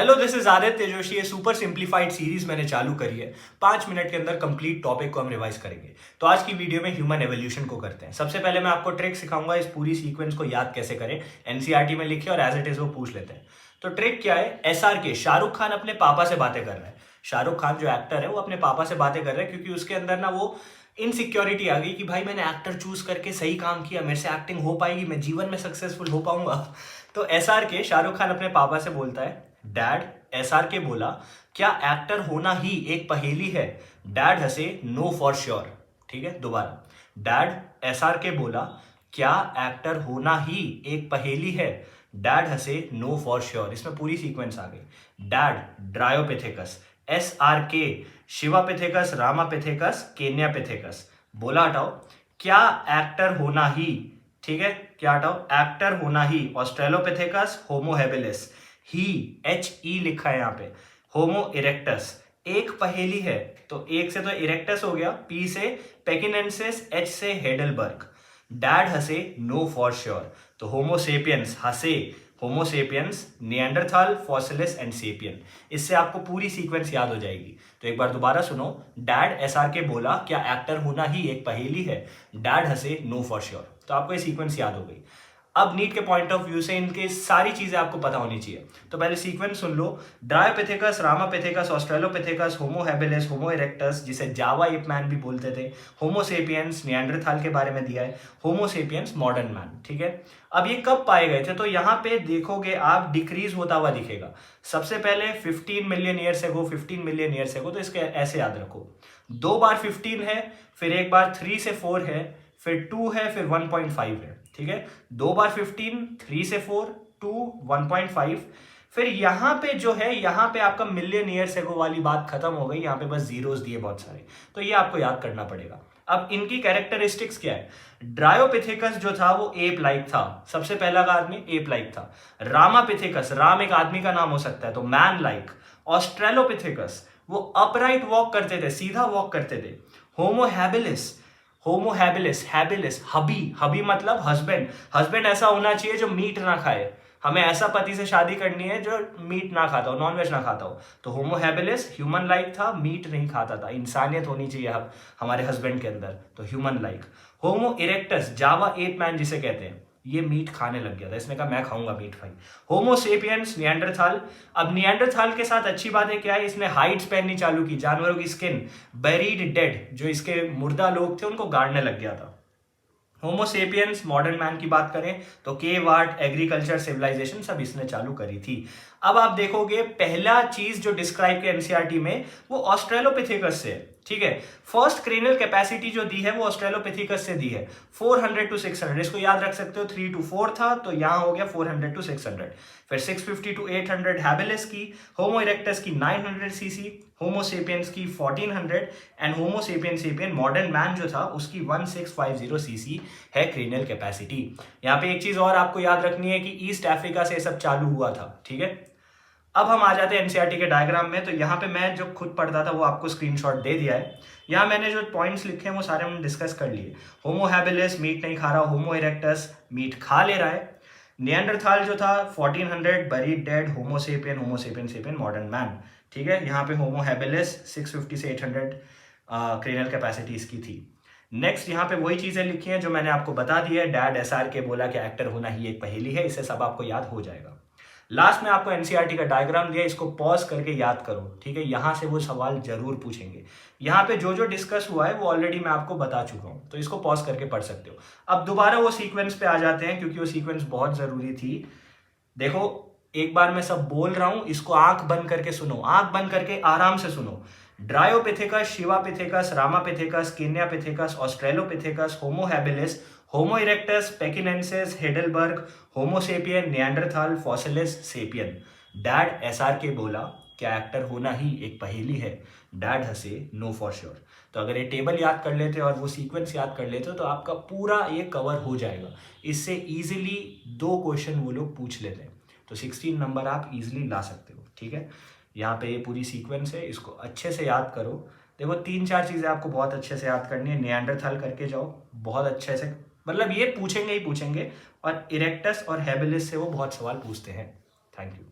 Hello, this is Aditya Joshi. ये super simplified series मैंने चालू करी है। 5 मिनट के अंदर कंप्लीट टॉपिक को हम रिवाइज करेंगे। तो आज की वीडियो में ह्यूमन एवोल्यूशन को करते हैं। सबसे पहले मैं आपको ट्रिक सिखाऊंगा इस पूरी सीक्वेंस को याद कैसे करें। एनसीईआरटी में लिखे और एज इट इज वो पूछ लेते हैं। तो ट्रिक क्या है? एसआरके शाहरुख खान अपने पापा से बातें कर रहा है। शाहरुख खान जो एक्टर है वो अपने पापा से बातें कर रहे हैं क्योंकि उसके अंदर ना वो इनसिक्योरिटी आ गई कि भाई मैंने एक्टर चूज करके सही काम किया, मेरे से एक्टिंग हो पाएगी, मैं जीवन में सक्सेसफुल हो पाऊंगा। तो एसआरके शाहरुख खान अपने पापा से बोलता है, डैड। एसआरके बोला, क्या एक्टर होना ही एक पहेली है? डैड हंसे, नो फॉर श्योर। ठीक है, दोबारा। डैड, एसआरके बोला, क्या एक्टर होना ही एक पहेली है? डैड हंसे, नो फॉर श्योर। इसमें पूरी सीक्वेंस आ गई। Dad, Dryopithecus. SRK, Sivapithecus, Ramapithecus, Kenyapithecus. बोला हटाओ, क्या एक्टर होना ही, ठीक है, क्या हटाओ, एक्टर होना ही ऑस्ट्रेलोपिथेकस, होमो हेबिलिस। ही, एच ई लिखा है यहां पे। होमो इरेक्टस एक पहेली है, तो एक से तो इरेक्टस हो गया, पी से पेकिनेंसिस, एच से हेडलबर्ग। डैड हंसे, नो फॉर श्योर। तो होमोसेपियंस हंसे, होमोसेपियंस, निएंडरथाल, फॉसिलिस एंड सेपियन। इससे आपको पूरी सीक्वेंस याद हो जाएगी। तो एक बार दोबारा सुनो। डैड एसआरके बोला, क्या एक्टर होना ही एक पहेली है? डैड हंसे, नो फॉर श्योर। तो आपको ये सीक्वेंस याद हो गई। अब नीट के पॉइंट ऑफ व्यू से इनके सारी चीजें आपको पता होनी चाहिए। तो पहले सीक्वेंस सुन लो। Dryopithecus, Ramapithecus, Australopithecus, Homo habilis, Homo erectus जिसे जावा एप मैन भी बोलते थे, होमो सेपियंस, निएंडरथाल के बारे में दिया है, होमो सेपियंस मॉडर्न मैन। ठीक है, अब ये कब पाए गए थे? तो यहां पे देखोगे आप डिक्रीज होता हुआ दिखेगा। सबसे पहले 15 million years ago, 15 million years ago. तो इसके ऐसे याद रखो, 2 बार 15 है, फिर एक बार 3 से 4 है, फिर 2 है, फिर 1.5 है। ठीक है, 2 बार 15, 3 से 4, 2, 1.5। फिर यहां पे जो है, यहां पे आपका मिलियन ईयर्स एगो वाली बात खत्म हो गई। यहां पे बस जीरोस दिए बहुत सारे, तो ये आपको याद करना पड़ेगा। अब इनकी कैरेक्टरिस्टिक्स क्या है? ड्रायोपिथेकस जो था वो एप लाइक था, सबसे पहला का आदमी एप लाइक था। रामापिथेकस, राम एक आदमी का नाम हो सकता है, तो मैन लाइक। ऑस्ट्रेलोपिथेकस वो अपराइट वॉक करते थे, सीधा वॉक करते थे। होमो हैबिलिस, होमो हैबिलिस, हैबिलिस हबी, हबी मतलब हस्बैंड। हस्बैंड ऐसा होना चाहिए जो मीट ना खाए। हमें ऐसा पति से शादी करनी है जो मीट ना खाता हो, नॉनवेज ना खाता हो। तो होमो हैबिलिस ह्यूमन लाइक था, मीट नहीं खाता था, इंसानियत होनी चाहिए हमारे हस्बैंड के अंदर, तो ह्यूमन लाइक। होमो इरेक्टस, जावा एप मैन जिसे कहते हैं, ये मीट खाने लग गया था, इसने कहा मैं खाऊंगा मीट भाई। होमो सेपियंस, निएंडरथाल। अब निएंडरथाल के साथ अच्छी बात है क्या है? इसने हाइड्स पहननी चालू की, जानवरों की स्किन। बेरीड डेड, जो इसके मुर्दा लोग थे उनको गाड़ने लग गया था। होमोसेपियंस मॉडर्न मैन की बात करें तो केव आर्ट, एग्रीकल्चर, सिविलाइजेशन सब इसने चालू करी थी। अब आप देखोगे पहला चीज जो डिस्क्राइब किया एनसीईआरटी में वो ऑस्ट्रेलोपिथेकस से है। ठीक है, फर्स्ट क्रेनियल कैपेसिटी जो दी है वो ऑस्ट्रेलोपिथेकस से दी है, 400 to 600। इसको याद रख सकते हो, 3 to 4 था तो यहां हो गया 400 to 600। फिर 650 to 800 हैबिलिस की, होमो इरेक्टस की 900 सीसी, होमो सेपियंस की 1400 and homo sapien sapien modern man जो था उसकी 1650 सीसी है क्रेनियल कैपेसिटी। यहाँ पे एक चीज और आपको याद रखनी है कि ईस्ट अफ्रीका से सब चालू हुआ था। ठीक है, अब हम आ जाते हैं एनसीईआरटी के डायग्राम में। तो यहाँ पे मैं जो खुद पढ़ता था वो आपको स्क्रीनशॉट दे दिया है। यहाँ मैंने जो पॉइंट्स लिखे हैं वो सारे हमने डिस्कस कर लिए। होमो हैबिलिस मीट नहीं खा रहा, होमो इरेक्टस मीट खा ले रहा है। निएंडरथाल जो था 1400 बरीड डेड, होमो सेपियन सेपियन मॉडर्न मैन। ठीक है, यहाँ पे होमो हैबिलिस 650 से 800 क्रेनियल कैपेसिटी इसकी थी। नेक्स्ट यहाँ पे वही चीजें लिखी हैं जो मैंने आपको बता दी है। डैड एसआरके बोला कि एक्टर होना ही एक पहेली है, इससे सब आपको याद हो जाएगा। लास्ट में आपको एनसीईआरटी का डायग्राम दिया, इसको पॉज करके याद करो। ठीक है, यहां से वो सवाल जरूर पूछेंगे। यहाँ पे जो जो डिस्कस हुआ है वो ऑलरेडी मैं आपको बता चुका हूं, तो इसको पॉज करके पढ़ सकते हो। अब दोबारा वो सीक्वेंस पे आ जाते हैं क्योंकि वो सीक्वेंस बहुत जरूरी थी। देखो, एक बार मैं सब बोल रहा हूं, इसको आंख बंद करके सुनो, आंख बंद करके आराम से सुनो। Dryopithecus, Sivapithecus, Ramapithecus, Kenyapithecus, Australopithecus, Homo habilis, Homo erectus, pekinensis, Heidelberg, homo sapien, Neanderthal, fossilis, sapien. Dad SRK बोला, क्या एक्टर होना ही एक पहेली है? डैड हंसे, नो फॉर श्योर। तो अगर ये टेबल याद कर लेते और वो सीक्वेंस याद कर लेते तो आपका पूरा ये कवर हो जाएगा। इससे इजीली 2 क्वेश्चन वो लोग पूछ लेते हैं, तो 16 नंबर आप इजीली ला सकते हो। ठीक है, यहाँ पे ये पूरी सीक्वेंस है, इसको अच्छे से याद करो। देखो 3-4 चीजें आपको बहुत अच्छे से याद करनी है। निएंडरथाल करके जाओ बहुत अच्छे से, मतलब ये पूछेंगे ही पूछेंगे। और इरेक्टस और हैबिलिस से वो बहुत सवाल पूछते हैं। Thank you.